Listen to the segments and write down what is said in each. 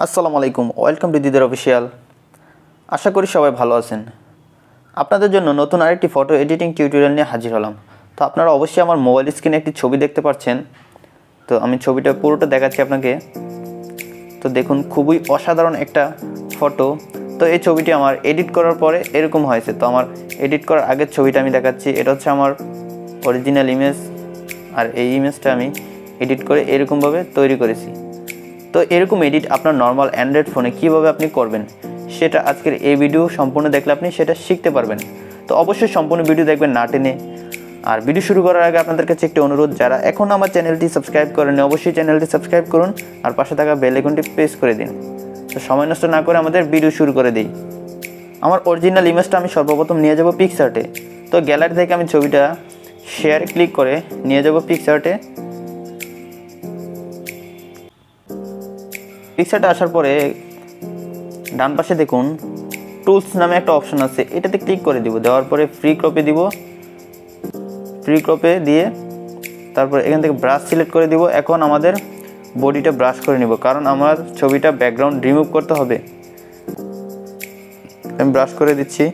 আসসালামু আলাইকুম, welcome to Didar official. আশা করি সবাই ভালো আছেন। আপনাদের জন্য নতুন আরেকটি ফটো এডিটিং টিউটোরিয়াল নিয়ে হাজির হলাম। তো আপনারা অবশ্যই আমার মোবাইল স্ক্রিনে একটি ছবি দেখতে পাচ্ছেন। তো আমি ছবিটা পুরোটা দেখাচ্ছি আপনাকে। তো দেখুন, খুবই অসাধারণ একটা ফটো। তো এই ছবিটি আমার এডিট করার পরে এরকম হয়েছে। তো আমার এডিট করার আগের ছবিটা আমি দেখাচ্ছি। এটা হচ্ছে আমার অরিজিনাল ইমেজ, আর এই ইমেজটা আমি এডিট করে এরকমভাবে তৈরি করেছি। তো এরকম এডিট আপনার নর্মাল অ্যান্ড্রয়েড ফোনে কীভাবে আপনি করবেন সেটা আজকের এই ভিডিও সম্পূর্ণ দেখলে আপনি সেটা শিখতে পারবেন। তো অবশ্যই সম্পূর্ণ ভিডিও দেখবেন না টেনে। আর ভিডিও শুরু করার আগে আপনাদের কাছে একটি অনুরোধ, যারা এখন আমার চ্যানেলটি সাবস্ক্রাইব করেন অবশ্যই চ্যানেলটি সাবস্ক্রাইব করুন আর পাশে থাকা বেল আইকনটি প্রেস করে দিন। তো সময় নষ্ট না করে আমাদের ভিডিও শুরু করে দিই। আমার অরিজিনাল ইমেজটা আমি সর্বপ্রথম নিয়ে যাব পিকচার্টে। তো গ্যালারি থেকে আমি ছবিটা শেয়ারে ক্লিক করে নিয়ে যাব পিকচার্টে। পিকচার্টে আসার পরে ডান পাশে দেখুন টুলস নামে একটা অপশন আছে, এটাতে ক্লিক করে দিব। দেওয়ার পরে ফ্রি ক্রপে দিব। ফ্রি ক্রপে দিয়ে তারপর এখান থেকে ব্রাশ সিলেক্ট করে দিব। এখন আমাদের বডিটা ব্রাশ করে নিব, কারণ আমার ছবিটা ব্যাকগ্রাউন্ড রিমুভ করতে হবে। আমি ব্রাশ করে দিচ্ছি।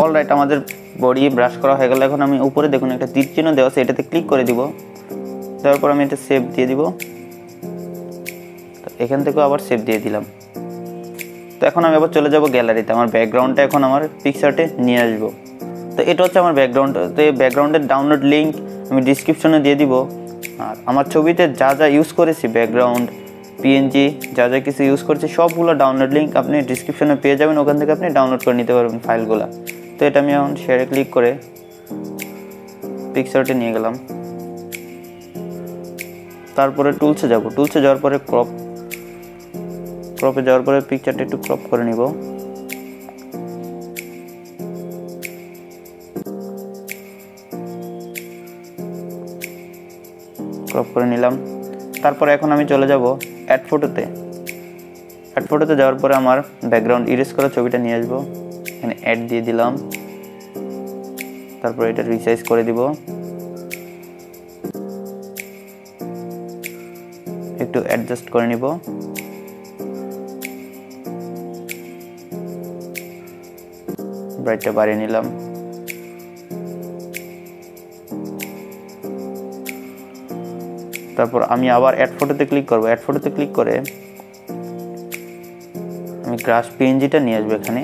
অলরাইট, আমাদের বডি ব্রাশ করা হয়ে গেল। এখন আমি উপরে দেখুন একটা তীর চিহ্ন দেওয়া আছে, এটাতে ক্লিক করে দিব। দেওয়ার পর আমি এটা সেভ দিয়ে দিব। তো এখান থেকেও আবার সেভ দিয়ে দিলাম। তো এখন আমি আবার চলে যাব গ্যালারিতে। আমার ব্যাকগ্রাউন্ডটা এখন আমার পিকচার্টে নিয়ে আসবো। তো এটা হচ্ছে আমার ব্যাকগ্রাউন্ড। তো এই ব্যাকগ্রাউন্ডের ডাউনলোড লিঙ্ক আমি ডিসক্রিপশনে দিয়ে দিব। আর আমার ছবিতে যা যা ইউজ করেছি, ব্যাকগ্রাউন্ড, পিএনজি, যা যা কিছু ইউজ করেছি সবগুলো ডাউনলোড লিঙ্ক আপনি ডিসক্রিপশনে পেয়ে যাবেন। ওখান থেকে আপনি ডাউনলোড করে নিতে পারবেন ফাইলগুলো। তো এটা আমি এখন শেয়ারে ক্লিক করে পিকচার্টে নিয়ে গেলাম। তারপরে টুলসে যাব। টুলসে যাওয়ার পরে ক্রপে যাওয়ার পরে পিকচারটা একটু ক্রপ করে নিব। ক্রপ করে নিলাম। তারপরে এখন আমি চলে যাব অ্যাড ফটোতে। অ্যাড ফটোতে যাওয়ার পরে আমার ব্যাকগ্রাউন্ড ইরেজ করা ছবিটা নিয়ে আসবো। এখানে অ্যাড দিয়ে দিলাম। তারপর এটা রিসাইজ করে দিব, একটু অ্যাডজাস্ট করে নিব। ব্রাইটটা বাড়িয়ে নিলাম। তারপর আমি আবার অ্যাড ফটোতে ক্লিক করব। অ্যাড ফটোতে ক্লিক করে আমি গ্রাস পিএনজিটা নিয়ে আসবো এখানে।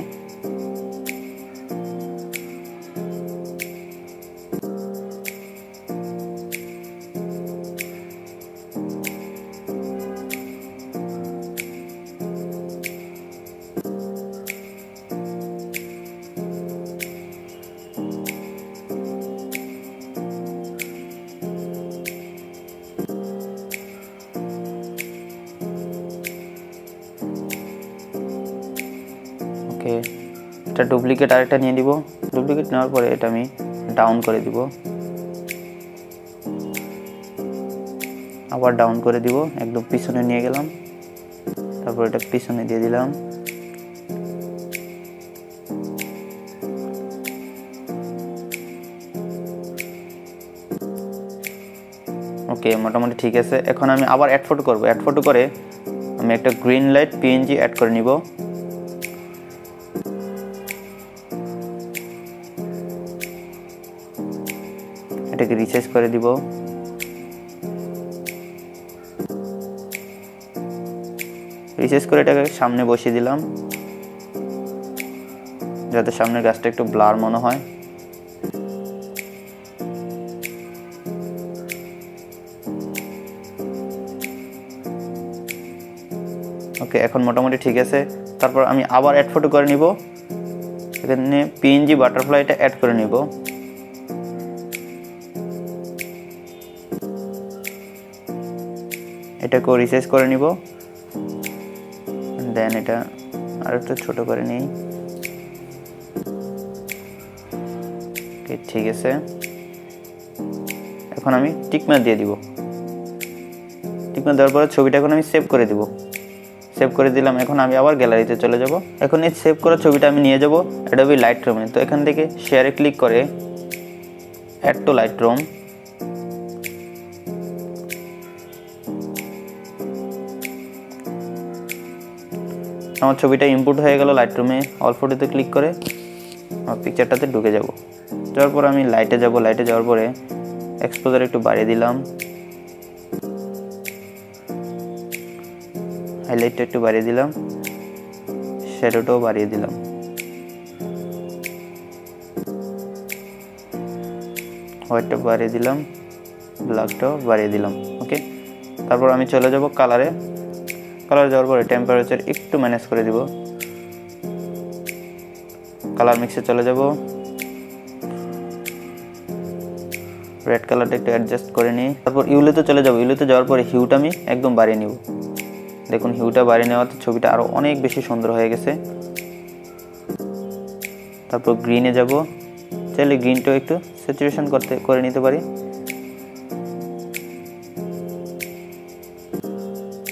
ওকে, এটা ডুপ্লিকেট আরেকটা নিয়ে নিব। ডুপ্লিকেট নেওয়ার পরে এটা আমি ডাউন করে দিব, আবার ডাউন করে দিব, একদম পিছনে নিয়ে গেলাম, তারপর এটা পিছনে দিয়ে দিলাম। ওকে, মোটামুটি ঠিক আছে। এখন আমি আবার অ্যাড ফটো করব। অ্যাড ফটো করে আমি একটা গ্রিন লাইট পিএনজি অ্যাড করে নিব। এটাকে রিসাইজ করে দিব। রিসাইজ করে এটাকে সামনে বসিয়ে দিলাম, যাতে সামনের গাছটা একটু ব্লার মনে হয়। ওকে, এখন মোটামুটি ঠিক আছে। তারপর আমি আবার অ্যাড ফটো করে নিব। এখানে পিএনজি বাটারফ্লাইটা অ্যাড করে নিব। এটাকেও রিসাইজ করে নিব। দেন এটা আরেকটু ছোট করে নিই। ওকে, ঠিক আছে। এখন আমি টিকমার্ক দিয়ে দিব। টিকমার্ক দেওয়ার পরে ছবিটা এখন আমি সেভ করে দিব। সেভ করে দিলাম। এখন আমি আবার গ্যালারিতে চলে যাব। এখন এই সেভ করা ছবিটা আমি নিয়ে যাব অ্যাডোবি লাইটরুমে। তো এখান থেকে শেয়ারে ক্লিক করে অ্যাড টু লাইটরুম, আমার ছবিটা ইম্পোর্ট হয়ে গেল লাইটরুমে। অল ফটোতে ক্লিক করে আমার পিকচারটাতে ঢুকে যাব। যাওয়ার পর আমি লাইটে যাব। লাইটে যাওয়ার পরে এক্সপোজার একটু বাড়িয়ে দিলাম, হাইলাইটটা একটু বাড়িয়ে দিলাম, শ্যাডোটাও বাড়িয়ে দিলাম। হোয়াইটটা বাড়িয়ে দিলাম, ব্ল্যাকটাও বাড়িয়ে দিলাম। ওকে, তারপর আমি চলে যাব কালারে। কালার যাওয়ার পরে টেম্পারেচার একটু ম্যানেজ করে দিব। কালার মিক্সে চলে যাব। রেড কালারটা একটু অ্যাডজাস্ট করে নিই। তারপর ইউলোতে চলে যাব। ইউলোতে যাওয়ার পরে হিউটা আমি একদম বাড়িয়ে নিব। দেখুন, হিউটা বাড়িয়ে নেওয়াতে ছবিটা আরও অনেক বেশি সুন্দর হয়ে গেছে। তারপর গ্রিনে যাব। চাইলে গ্রিনটাও একটু স্যাচুরেশন করে নিতে পারি।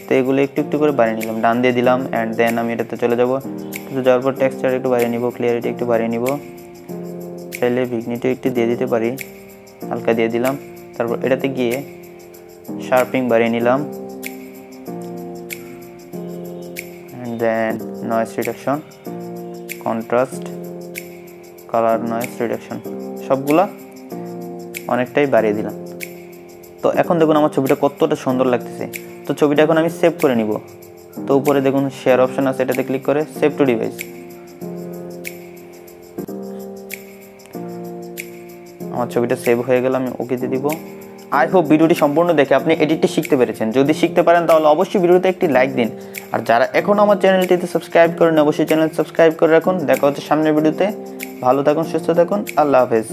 তো এগুলো একটু একটু করে বাড়িয়ে নিলাম, ডান দিয়ে দিলাম। অ্যান্ড দেন আমি এটাতে চলে যাব। এটাতে যাওয়ার পর টেক্সচার একটু বাড়িয়ে নিব, ক্লিয়ারিটি একটু বাড়িয়ে নিব। চাইলে ভিগনিটিও একটু দিয়ে দিতে পারি, হালকা দিয়ে দিলাম। তারপর এটাতে গিয়ে শার্পিং বাড়িয়ে নিলাম। And then noise reduction, contrast, colour, noise reduction সবগুলা অনেকটাই বাড়িয়ে দিলাম। তো এখন দেখুন আমার ছবিটা কতটা সুন্দর লাগতেছে। তো ছবিটা এখন আমি সেভ করে নিব। তো উপরে দেখুন শেয়ার অপশন আছে, এটাতে ক্লিক করে সেভ টু ডিভাইস। আমার ছবিটা সেভ হয়ে গেল, আমি ওকে দিয়ে দিব। আই হোপ ভিডিওটি সম্পূর্ণ দেখে আপনি এডিটটি শিখতে পেরেছেন। যদি শিখতে পারেন তাহলে অবশ্যই ভিডিওতে একটি লাইক দিন। আর যারা এখনও আমার চ্যানেলটিতে সাবস্ক্রাইব করেন অবশ্যই চ্যানেল সাবস্ক্রাইব করে রাখুন। দেখা হচ্ছে সামনের ভিডিওতে। ভালো থাকুন, সুস্থ থাকুন। আল্লাহ হাফেজ।